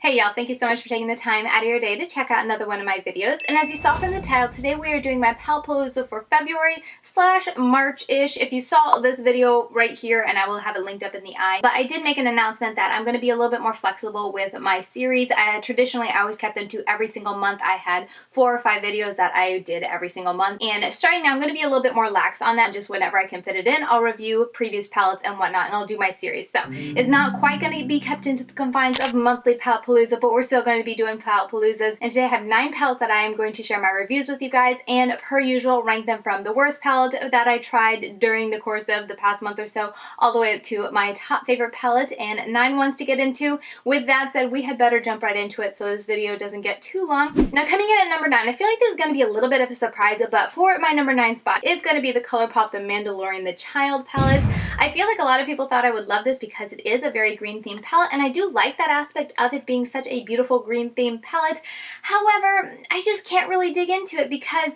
Hey y'all, thank you so much for taking the time out of your day to check out another one of my videos. And as you saw from the title, today we are doing my Palette Palooza for February/March-ish. If you saw this video right here, and I will have it linked up in the eye. But I did make an announcement that I'm going to be a little bit more flexible with my series. Traditionally, I always kept them to every single month. I had 4 or 5 videos that I did every single month. And starting now, I'm going to be a little bit more lax on that. Just whenever I can fit it in, I'll review previous palettes and whatnot, and I'll do my series. So it's not quite going to be kept into the confines of monthly Palette Palooza, but we're still going to be doing Palette Paloozas. And today I have 9 palettes that I am going to share my reviews with you guys, and per usual, rank them from the worst palette that I tried during the course of the past month or so, all the way up to my top favorite palette, and 9 ones to get into. With that said, we had better jump right into it so this video doesn't get too long. Now, coming in at number 9, I feel like this is going to be a little bit of a surprise, but for my number 9 spot is going to be the Colourpop The Mandalorian The Child palette. I feel like a lot of people thought I would love this because it is a very green themed palette, and I do like that aspect of it being such a beautiful green themed palette. However, I just can't really dig into it because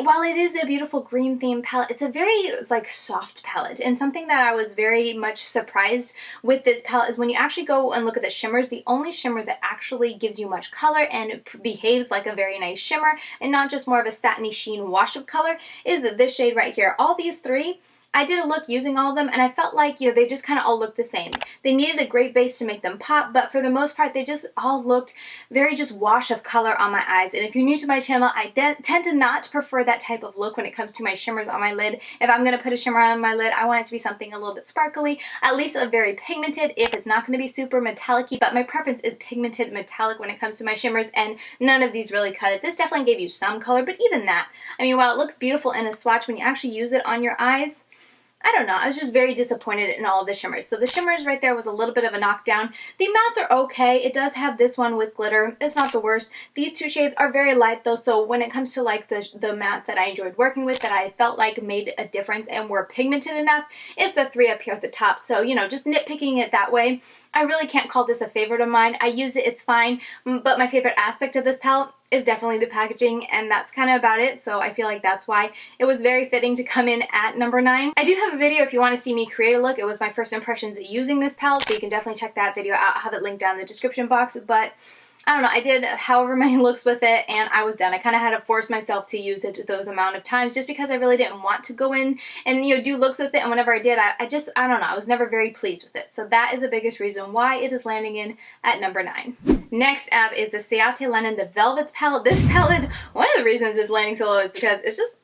while it is a beautiful green themed palette, it's a very soft palette. And something that I was very much surprised with this palette is when you actually go and look at the shimmers, the only shimmer that actually gives you much color and behaves like a very nice shimmer and not just more of a satiny sheen wash of color is this shade right here. All these 3, I did a look using all of them, and I felt like, they just kind of all looked the same. They needed a great base to make them pop, but for the most part, they just all looked very just wash of color on my eyes. And if you're new to my channel, I tend to not prefer that type of look when it comes to my shimmers on my lid. If I'm going to put a shimmer on my lid, I want it to be something a little bit sparkly, at least a very pigmented, if it's not going to be super metallic-y, but my preference is pigmented metallic when it comes to my shimmers, and none of these really cut it. This definitely gave you some color, but even that, I mean, while it looks beautiful in a swatch, when you actually use it on your eyes, I don't know, I was just very disappointed in all of the shimmers. So the shimmers right there was a little bit of a knockdown. The mattes are okay. It does have this one with glitter. It's not the worst. These 2 shades are very light though, so when it comes to the mattes that I enjoyed working with, that I felt like made a difference and were pigmented enough, it's the 3 up here at the top. So, just nitpicking it that way, I really can't call this a favorite of mine. I use it, it's fine, but my favorite aspect of this palette is definitely the packaging, and that's kind of about it. So I feel like that's why it was very fitting to come in at number 9. I do have a video if you want to see me create a look. It was my first impressions using this palette, so you can definitely check that video out. I'll have it linked down in the description box, but I don't know, I did however many looks with it and I was done. I kind of had to force myself to use it those amount of times just because I really didn't want to go in and do looks with it, and whenever I did, I don't know, I was never very pleased with it. So that is the biggest reason why it is landing in at number 9. Next up is the Ciate Linen The Velvets palette. This palette, one of the reasons it's landing so low is because it's just,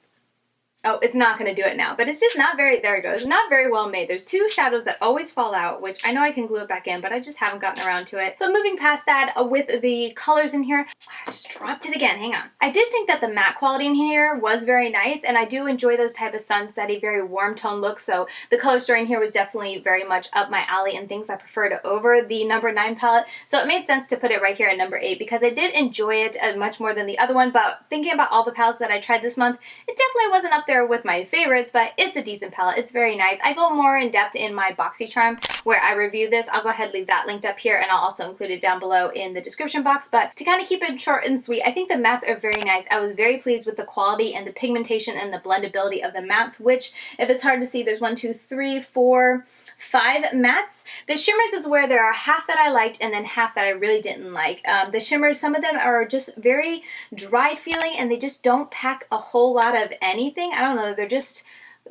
oh, it's not going to do it now, but it's just not very, there it goes, not very well made. There's 2 shadows that always fall out, which I know I can glue it back in, but I just haven't gotten around to it. But moving past that, with the colors in here, I just dropped it again, hang on. I did think that the matte quality in here was very nice, and I do enjoy those type of sunsetty, very warm tone looks, so the color story in here was definitely very much up my alley and things I preferred over the number 9 palette, so it made sense to put it right here at number 8 because I did enjoy it much more than the other one. But thinking about all the palettes that I tried this month, it definitely wasn't up there with my favorites, but it's a decent palette. It's very nice. I go more in depth in my BoxyCharm where I review this. I'll go ahead and leave that linked up here, and I'll also include it down below in the description box. But to kind of keep it short and sweet, I think the mattes are very nice. I was very pleased with the quality and the pigmentation and the blendability of the mattes, which, if it's hard to see, there's 1, 2, 3, 4, 5 mattes. The shimmers is where there are half that I liked and then half that I really didn't like. The shimmers, some of them are just very dry feeling and they just don't pack a whole lot of anything. I don't know,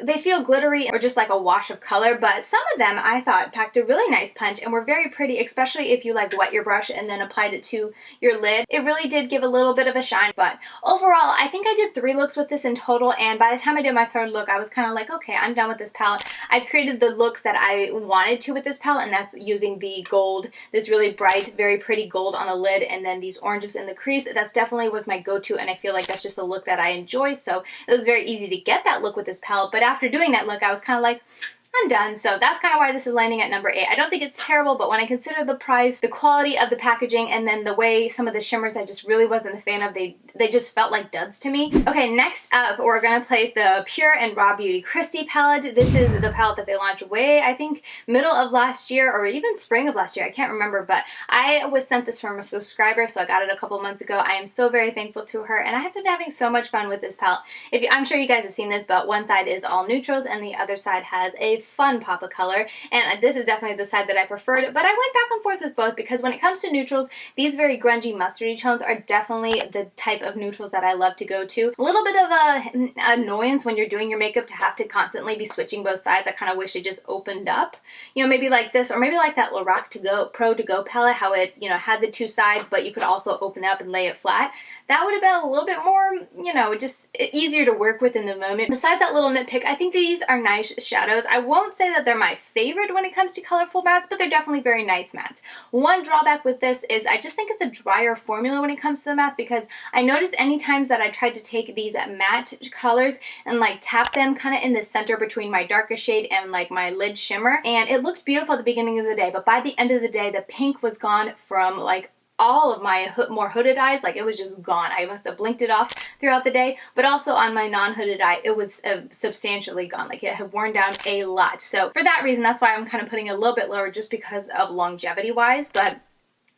they feel glittery or just like a wash of color, but some of them I thought packed a really nice punch and were very pretty, especially if you wet your brush and then applied it to your lid. It really did give a little bit of a shine, but overall I think I did 3 looks with this in total, and by the time I did my 3rd look I was kind of like, okay, I'm done with this palette. I created the looks that I wanted to with this palette, and that's using the gold, this really bright, very pretty gold on the lid, and then these oranges in the crease. That's definitely was my go-to, and I feel like that's just a look that I enjoy, so it was very easy to get that look with this palette. But after doing that look, I was kind of like, I'm done. So that's kind of why this is landing at number 8. I don't think it's terrible, but when I consider the price, the quality of the packaging, and then the way some of the shimmers I just really wasn't a fan of, they just felt like duds to me. Okay, next up, we're going to place the Pure and RawBeautyKristi palette. This is the palette that they launched way, I think, middle of last year or even spring of last year. I can't remember, but I was sent this from a subscriber, so I got it a couple months ago. I am so very thankful to her, and I have been having so much fun with this palette. I'm sure you guys have seen this, but one side is all neutrals and the other side has a fun pop of color, and this is definitely the side that I preferred, but I went back and forth with both because when it comes to neutrals, these very grungy mustardy tones are definitely the type of neutrals that I love to go to. A little bit of a annoyance when you're doing your makeup to have to constantly be switching both sides. I kind of wish it just opened up, you know, maybe like this, or maybe like that Lorac To Go Pro To Go palette, how it, you know, had the two sides, but you could also open up and lay it flat. That would have been a little bit more, you know, just easier to work with in the moment. Besides that little nitpick, I think these are nice shadows. I won't say that they're my favorite when it comes to colorful mattes, but they're definitely very nice mattes. One drawback with this is I just think it's a drier formula when it comes to the mattes, because I noticed any times that I tried to take these matte colors and like tap them kind of in the center between my darkest shade and like my lid shimmer, and it looked beautiful at the beginning of the day, but by the end of the day, the pink was gone from like all of my more hooded eyes. Like it was just gone. I must have blinked it off throughout the day, but also on my non-hooded eye, it was substantially gone. Like it had worn down a lot. So for that reason, that's why I'm kind of putting it a little bit lower, just because of longevity wise. But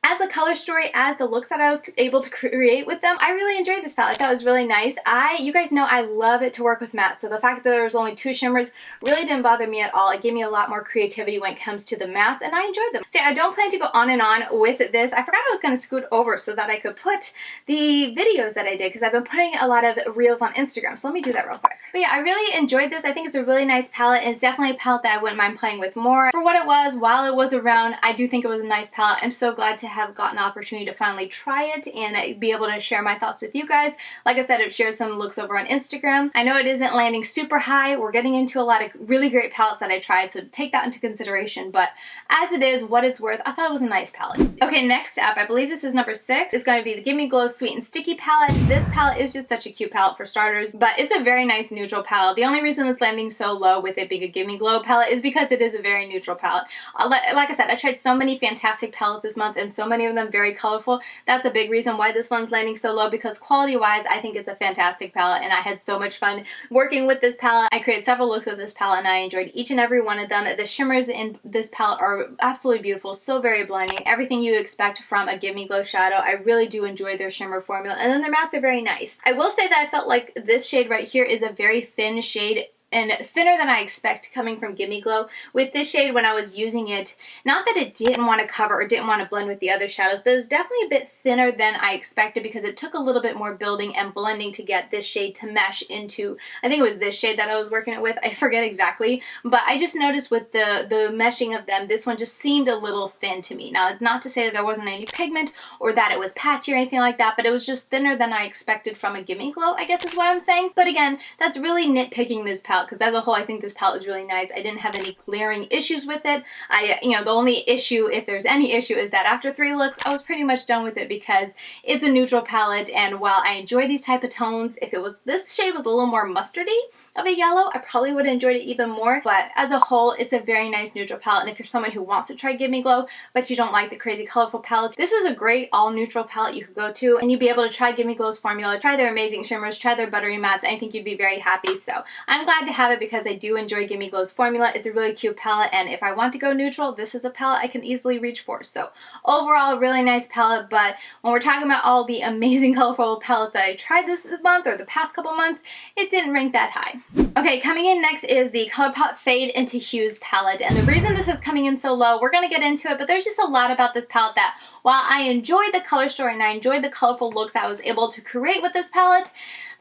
as a color story, as the looks that I was able to create with them, I really enjoyed this palette. That was really nice. You guys know I love it to work with matte, so the fact that there was only 2 shimmers really didn't bother me at all. It gave me a lot more creativity when it comes to the mattes, and I enjoyed them. So yeah, I don't plan to go on and on with this. I forgot I was going to scoot over so that I could put the videos that I did, because I've been putting a lot of reels on Instagram, so let me do that real quick. But yeah, I really enjoyed this. I think it's a really nice palette, and it's definitely a palette that I wouldn't mind playing with more. For what it was, while it was around, I do think it was a nice palette. I'm so glad to have gotten an opportunity to finally try it and be able to share my thoughts with you guys. Like I said, I've shared some looks over on Instagram. I know it isn't landing super high. We're getting into a lot of really great palettes that I tried, so take that into consideration. But as it is, what it's worth, I thought it was a nice palette. Okay, next up, I believe this is number 6. It's going to be the Gimme Glow Sweet and Sticky palette. This palette is just such a cute palette for starters, but it's a very nice neutral palette. The only reason it's landing so low with it being a Gimme Glow palette is because it is a very neutral palette. Like I said, I tried so many fantastic palettes this month, and so many of them very colorful. That's a big reason why this one's landing so low, because quality wise, I think it's a fantastic palette, and I had so much fun working with this palette. I created several looks with this palette, and I enjoyed each and every one of them. The shimmers in this palette are absolutely beautiful, so very blinding. Everything you expect from a Gimme Glow shadow. I really do enjoy their shimmer formula, and then their mattes are very nice. I will say that I felt like this shade right here is a very thin shade, and thinner than I expect coming from Gimme Glow. With this shade, when I was using it, not that it didn't want to cover or didn't want to blend with the other shadows, but it was definitely a bit thinner than I expected, because it took a little bit more building and blending to get this shade to mesh into, I think it was this shade that I was working it with, I forget exactly, but I just noticed with the meshing of them, this one just seemed a little thin to me. Now, not to say that there wasn't any pigment or that it was patchy or anything like that, but it was just thinner than I expected from a Gimme Glow, I guess is what I'm saying. But again, that's really nitpicking this palette, because as a whole, I think this palette was really nice. I didn't have any glaring issues with it. The only issue, if there's any issue, is that after 3 looks, I was pretty much done with it, because it's a neutral palette, and while I enjoy these type of tones, if it was, this shade was a little more mustardy of a yellow, I probably would have enjoyed it even more. But as a whole, it's a very nice neutral palette, and if you're someone who wants to try Gimme Glow, but you don't like the crazy colorful palettes, this is a great all neutral palette you could go to, and you'd be able to try Gimme Glow's formula, try their amazing shimmers, try their buttery mattes, and I think you'd be very happy. So I'm glad to have it, because I do enjoy Gimme Glow's formula. It's a really cute palette, and if I want to go neutral, this is a palette I can easily reach for. So overall, a really nice palette, but when we're talking about all the amazing colorful palettes that I tried this month or the past couple months, it didn't rank that high. Okay, coming in next is the Colourpop Fade into Hues palette, and the reason this is coming in so low, we're going to get into it, but there's just a lot about this palette that, while I enjoyed the color story and I enjoyed the colorful looks that I was able to create with this palette,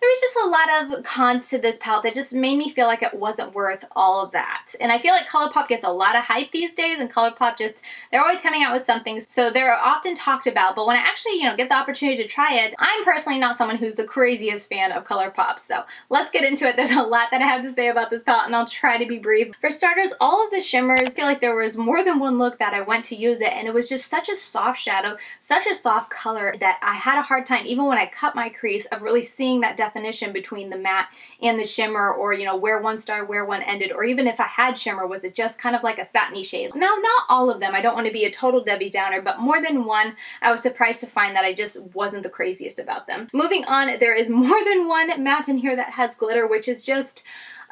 there was just a lot of cons to this palette that just made me feel like it wasn't worth all of that. And I feel like Colourpop gets a lot of hype these days, and Colourpop just, they're always coming out with something, so they're often talked about, but when I actually, get the opportunity to try it, I'm personally not someone who's the craziest fan of Colourpop. So let's get into it. There's a lot that I have to say about this palette, and I'll try to be brief. For starters, all of the shimmers, I feel like there was more than one look that I went to use it, and it was just such a soft shadow, such a soft color, that I had a hard time, even when I cut my crease, of really seeing that definition between the matte and the shimmer, or where one started, where one ended, or even if I had shimmer, was it just kind of like a satiny shade. Now, not all of them, I don't want to be a total Debbie Downer, but more than one, I was surprised to find that I just wasn't the craziest about them. Moving on, there is more than one matte in here that has glitter, which is just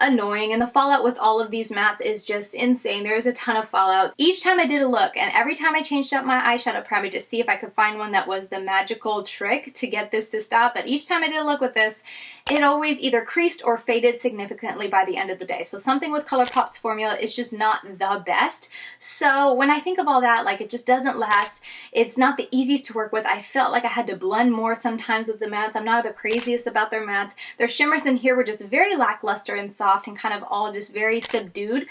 annoying, and the fallout with all of these mattes is just insane. There is a ton of fallouts. Each time I did a look, and every time I changed up my eyeshadow primer to see if I could find one that was the magical trick to get this to stop, but each time I did a look with this, it always either creased or faded significantly by the end of the day. So something with Colourpop's formula is just not the best. So when I think of all that, like, it just doesn't last. It's not the easiest to work with. I felt like I had to blend more sometimes with the mattes. I'm not the craziest about their mattes. Their shimmers in here were just very lackluster and soft and kind of all just very subdued.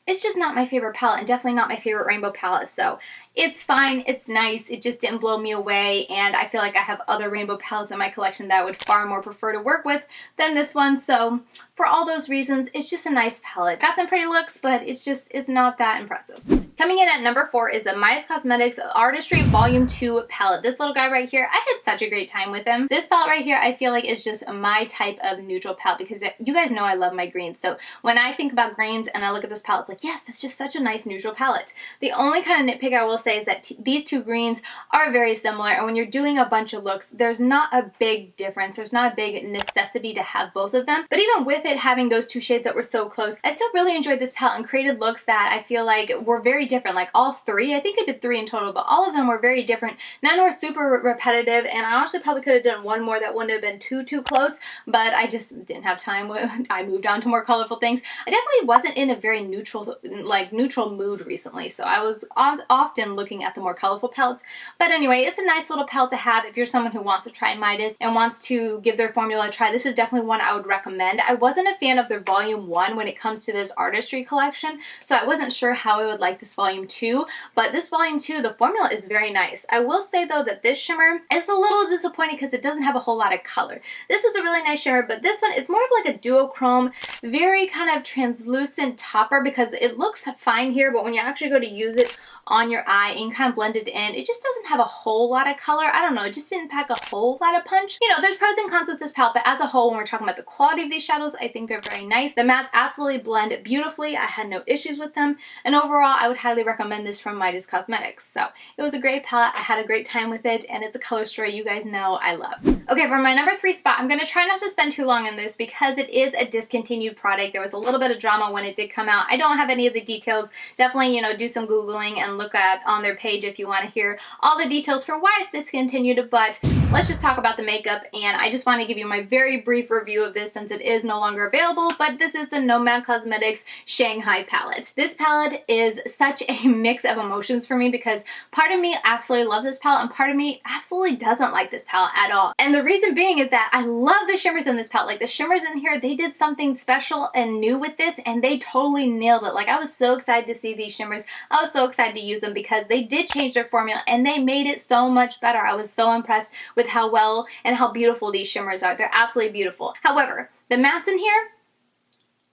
It's just not my favorite palette, and definitely not my favorite rainbow palette. So it's fine, it's nice, it just didn't blow me away, and I feel like I have other rainbow palettes in my collection that I would far more prefer to work with than this one. So for all those reasons, it's just a nice palette. Got some pretty looks, but it's not that impressive. Coming in at number 4 is the Midas Cosmetics Artistry Volume 2 palette. This little guy right here, I had such a great time with him. This palette right here, I feel like is just my type of neutral palette, because you guys know I love my greens. So when I think about greens and I look at this palette, it's like, yes, that's just such a nice neutral palette. The only kind of nitpick I will say is that these two greens are very similar, and when you're doing a bunch of looks, there's not a big difference. There's not a big necessity to have both of them. But even with it having those two shades that were so close, I still really enjoyed this palette and created looks that I feel like were very different. Like all three, I think I did 3 in total, but all of them were very different. None were super repetitive, and I honestly probably could have done one more that wouldn't have been too close, but I just didn't have time. I moved on to more colorful things. I definitely wasn't in a very neutral mood recently, so I was often looking at the more colorful palettes. But anyway, it's a nice little palette to have if you're someone who wants to try Midas and wants to give their formula a try. This is definitely one I would recommend. I wasn't a fan of their Volume 1 when it comes to this artistry collection, so I wasn't sure how I would like this Volume 2, but this Volume 2, the formula is very nice. I will say though that this shimmer is a little disappointing because it doesn't have a whole lot of color. This is a really nice shimmer, but this one, it's more of like a duochrome, very kind of translucent topper, because it looks fine here, but when you actually go to use it on your eye and kind of blend it in, it just doesn't have a whole lot of color. I don't know, it just didn't pack a whole lot of punch. You know, there's pros and cons with this palette, but as a whole, when we're talking about the quality of these shadows, I think they're very nice. The mattes absolutely blend beautifully. I had no issues with them, and overall, I would highly recommend this from Midas Cosmetics. So it was a great palette. I had a great time with it, and it's a color story you guys know I love. Okay, for my number 3 spot, I'm gonna try not to spend too long on this because it is a discontinued product. There was a little bit of drama when it did come out. I don't have any of the details. Definitely, you know, do some Googling and look at on their page if you want to hear all the details for why it's discontinued, but let's just talk about the makeup, and I just want to give you my very brief review of this since it is no longer available. But this is the Nomad Cosmetics Shanghai palette. This palette is such a mix of emotions for me because part of me absolutely loves this palette and part of me absolutely doesn't like this palette at all. And the reason being is that I love the shimmers in this palette. Like the shimmers in here, they did something special and new with this, and they totally nailed it. Like I was so excited to see these shimmers. I was so excited to use them because they did change their formula and they made it so much better. I was so impressed with how well and how beautiful these shimmers are. They're absolutely beautiful. However, the mattes in here,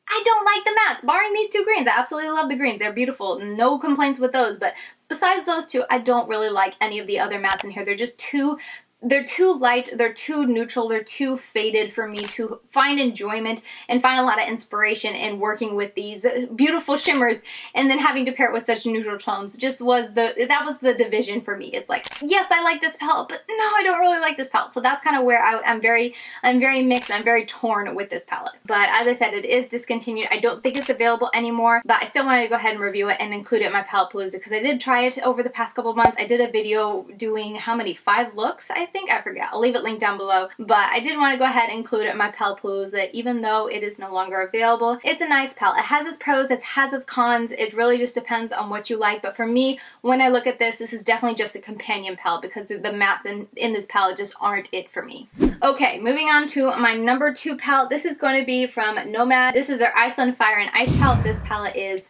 I don't like the mattes, barring these two greens. I absolutely love the greens. They're beautiful. No complaints with those, but besides those two, I don't really like any of the other mattes in here. They're just they're too light, they're too neutral, they're too faded for me to find enjoyment and find a lot of inspiration in working with these beautiful shimmers, and then having to pair it with such neutral tones that was the division for me. It's like, yes, I like this palette, but no, I don't really like this palette. So that's kind of where I'm very mixed and I'm very torn with this palette. But as I said, it is discontinued. I don't think it's available anymore, but I still wanted to go ahead and review it and include it in my Palette Palooza because I did try it over the past couple of months. I did a video doing how many? 5 looks, I think. I forget. I'll leave it linked down below. But I did want to go ahead and include it in my Palette Palooza, even though it is no longer available. It's a nice palette. It has its pros, it has its cons. It really just depends on what you like. But for me, when I look at this is definitely just a companion palette because the mattes in this palette just aren't it for me. Okay, moving on to my number 2 palette. This is going to be from Nomad. This is their Iceland Fire and Ice palette. This palette is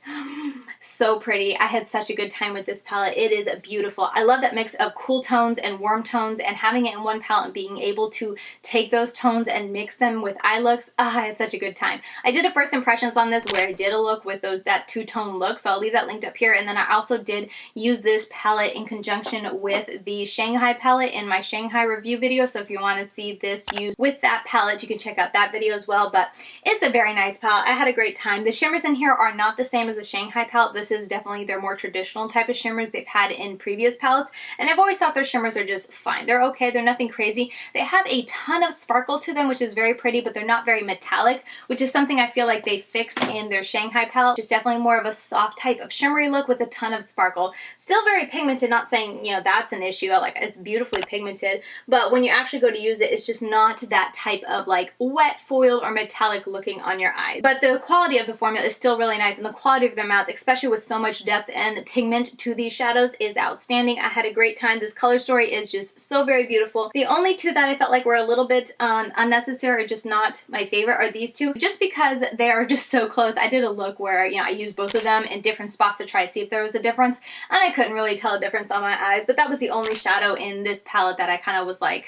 so pretty. I had such a good time with this palette. It is beautiful. I love that mix of cool tones and warm tones, and having it in one palette and being able to take those tones and mix them with eye looks. I had such a good time. I did a first impressions on this where I did a look with that 2-tone look, so I'll leave that linked up here. And then I also did use this palette in conjunction with the Shanghai palette in my Shanghai review video, so if you want to see this used with that palette, you can check out that video as well. But it's a very nice palette. I had a great time. The shimmers in here are not the same as the Shanghai palette. palette. This is definitely their more traditional type of shimmers they've had in previous palettes, and I've always thought their shimmers are just fine. They're okay, they're nothing crazy. They have a ton of sparkle to them, which is very pretty, but they're not very metallic, which is something I feel like they fixed in their Shanghai palette. Just definitely more of a soft type of shimmery look with a ton of sparkle. Still very pigmented, not saying, you know, that's an issue. Like, it's beautifully pigmented, but when you actually go to use it, it's just not that type of like wet foil or metallic looking on your eyes. But the quality of the formula is still really nice, and the quality of their mattes, especially with so much depth and pigment to these shadows, is outstanding. I had a great time. This color story is just so very beautiful. The only two that I felt like were a little bit unnecessary or just not my favorite are these two, just because they are just so close. I did a look where, you know, I used both of them in different spots to try to see if there was a difference, and I couldn't really tell a difference on my eyes, but that was the only shadow in this palette that I kind of was like,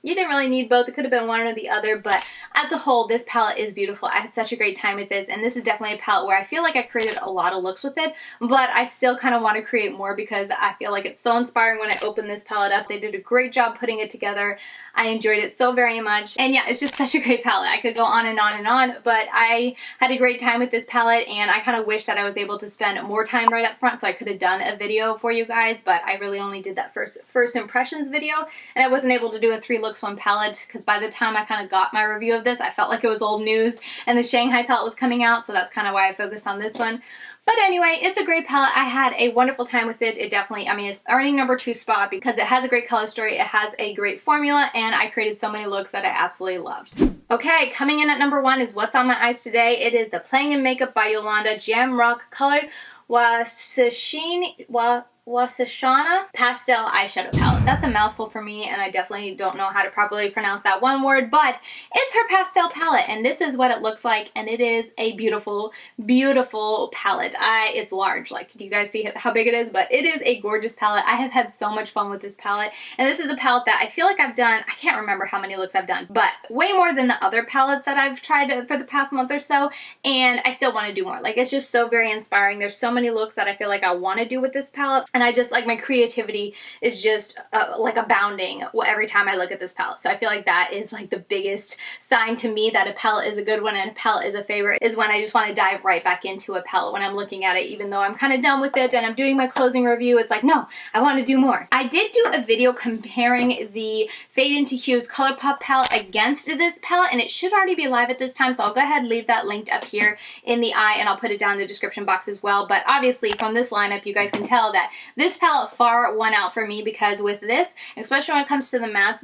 you didn't really need both. It could have been one or the other, but as a whole, this palette is beautiful. I had such a great time with this, and this is definitely a palette where I feel like I created a lot of looks with it, but I still kind of want to create more because I feel like it's so inspiring when I open this palette up. They did a great job putting it together. I enjoyed it so very much, and yeah, it's just such a great palette. I could go on and on and on, but I had a great time with this palette, and I kind of wish that I was able to spend more time right up front so I could have done a video for you guys, but I really only did that first impressions video, and I wasn't able to do a 3 looks 1 palette because by the time I kind of got my review of this, I felt like it was old news and the Shanghai palette was coming out, so that's kind of why I focused on this one. But anyway, it's a great palette. I had a wonderful time with it. It definitely, I mean, it's earning number 2 spot because it has a great color story, it has a great formula, and I created so many looks that I absolutely loved. Okay, coming in at number 1 is what's on my eyes today. It is the Playing in Makeup by Yolanda Jam Rock Colored Wasashana Pastel Eyeshadow Palette. That's a mouthful for me, and I definitely don't know how to properly pronounce that one word, but it's her pastel palette, and this is what it looks like, and it is a beautiful, beautiful palette. It's large. Like, do you guys see how big it is? But it is a gorgeous palette. I have had so much fun with this palette, and this is a palette that I feel like I've done, I can't remember how many looks I've done, but way more than the other palettes that I've tried for the past month or so, and I still want to do more. Like, it's just so very inspiring. There's so many looks that I feel like I want to do with this palette, and I just, like, my creativity is just like abounding every time I look at this palette. So I feel like that is like the biggest sign to me that a palette is a good one and a palette is a favorite, is when I just want to dive right back into a palette when I'm looking at it, even though I'm kind of done with it and I'm doing my closing review. It's like, no, I want to do more. I did do a video comparing the Fade Into Hues Colourpop palette against this palette, and it should already be live at this time, so I'll go ahead and leave that linked up here in the eye, and I'll put it down in the description box as well. But obviously from this lineup, you guys can tell that this palette far won out for me, because with this, especially when it comes to the mattes,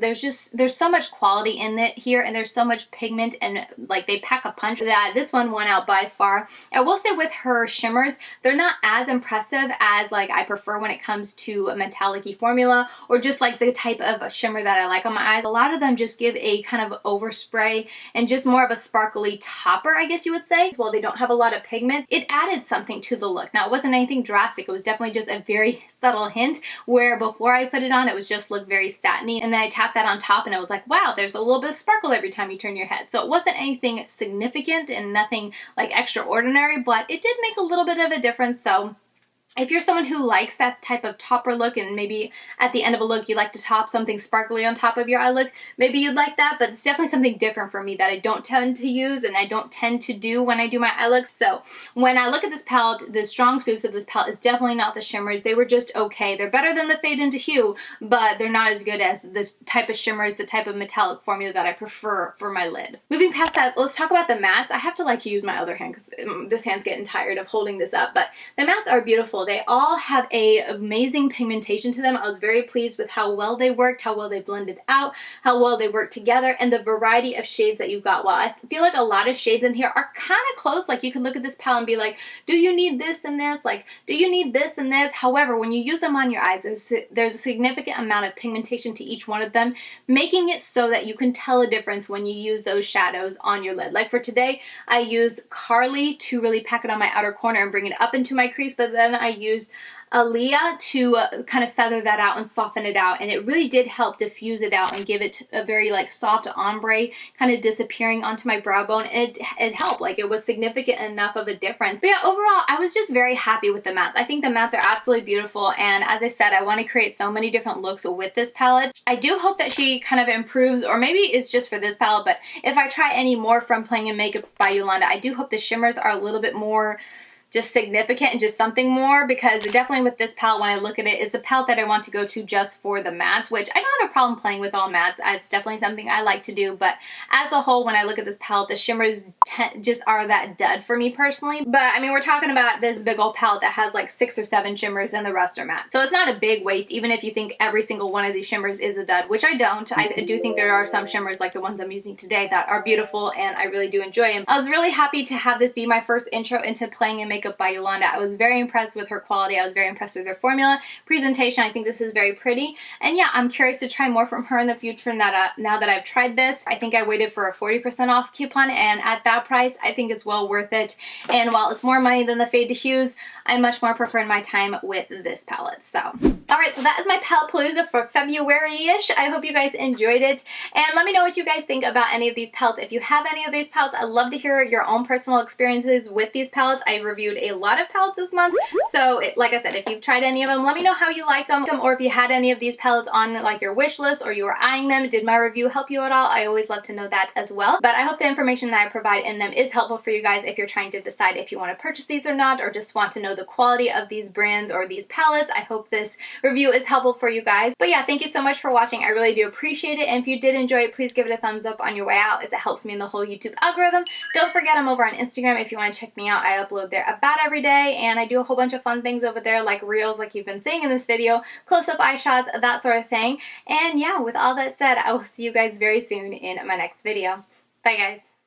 there's so much quality in it here, and there's so much pigment, and like they pack a punch, that this one won out by far. I will say with her shimmers, they're not as impressive as like I prefer when it comes to a metallic-y formula, or just like the type of shimmer that I like on my eyes. A lot of them just give a kind of overspray and just more of a sparkly topper, I guess you would say. Well, they don't have a lot of pigment. It added something to the look. Now, it wasn't anything drastic. It was definitely just a very subtle hint, where before I put it on, it was just looked very satiny, and then I tapped that on top and it was like, wow, there's a little bit of sparkle every time you turn your head. So it wasn't anything significant and nothing like extraordinary, but it did make a little bit of a difference. So if you're someone who likes that type of topper look, and maybe at the end of a look you like to top something sparkly on top of your eye look, maybe you'd like that, but it's definitely something different for me that I don't tend to use and I don't tend to do when I do my eye looks. So when I look at this palette, the strong suits of this palette is definitely not the shimmers. They were just okay. They're better than the Fade Into Hue, but they're not as good as this type of shimmers, the type of metallic formula that I prefer for my lid. Moving past that, let's talk about the mattes. I have to like use my other hand because this hand's getting tired of holding this up, but the mattes are beautiful. They all have a amazing pigmentation to them. I was very pleased with how well they worked, how well they blended out, how well they worked together, and the variety of shades that you got. Well, I feel like a lot of shades in here are kind of close. Like, you can look at this palette and be like, do you need this and this? Like, do you need this and this? However, when you use them on your eyes, there's a significant amount of pigmentation to each one of them, making it so that you can tell a difference when you use those shadows on your lid. Like for today, I used Carly to really pack it on my outer corner and bring it up into my crease, but then I used Aaliyah to kind of feather that out and soften it out, and it really did help diffuse it out and give it a very like soft ombre kind of disappearing onto my brow bone. And it helped. Like, it was significant enough of a difference. But yeah, overall I was just very happy with the mattes. I think the mattes are absolutely beautiful, and as I said, I want to create so many different looks with this palette. I do hope that she kind of improves, or maybe it's just for this palette, but if I try any more from Playing in Makeup by Yolanda, I do hope the shimmers are a little bit more just significant and just something more, because definitely with this palette, when I look at it, it's a palette that I want to go to just for the mattes, which I don't have a problem playing with all mattes. It's definitely something I like to do, but as a whole, when I look at this palette, the shimmers just are that dud for me personally. But I mean, we're talking about this big old palette that has like 6 or 7 shimmers and the rest are matte. So it's not a big waste, even if you think every single one of these shimmers is a dud, which I don't. I do think there are some shimmers like the ones I'm using today that are beautiful and I really do enjoy them. I was really happy to have this be my first intro into playing in makeup by Yolanda. I was very impressed with her quality. I was very impressed with her formula, presentation. I think this is very pretty. And yeah, I'm curious to try more from her in the future now that I've tried this. I think I waited for a 40% off coupon, and at that price, I think it's well worth it. And while it's more money than the Fade to Hues, I much more prefer my time with this palette. So, alright, so that is my Palette Palooza for February-ish. I hope you guys enjoyed it. And let me know what you guys think about any of these palettes. If you have any of these palettes, I'd love to hear your own personal experiences with these palettes. I reviewed a lot of palettes this month, so like I said, if you've tried any of them, let me know how you like them, or if you had any of these palettes on like your wish list or you were eyeing them. Did my review help you at all? I always love to know that as well. But I hope the information that I provide in them is helpful for you guys if you're trying to decide if you want to purchase these or not, or just want to know the quality of these brands or these palettes. I hope this review is helpful for you guys. But yeah, thank you so much for watching. I really do appreciate it. And if you did enjoy it, please give it a thumbs up on your way out, as it helps me in the whole YouTube algorithm. Don't forget, I'm over on Instagram if you want to check me out. I upload there about every day, and I do a whole bunch of fun things over there, like reels like you've been seeing in this video, close-up eye shots, that sort of thing. And yeah, with all that said, I will see you guys very soon in my next video. Bye guys.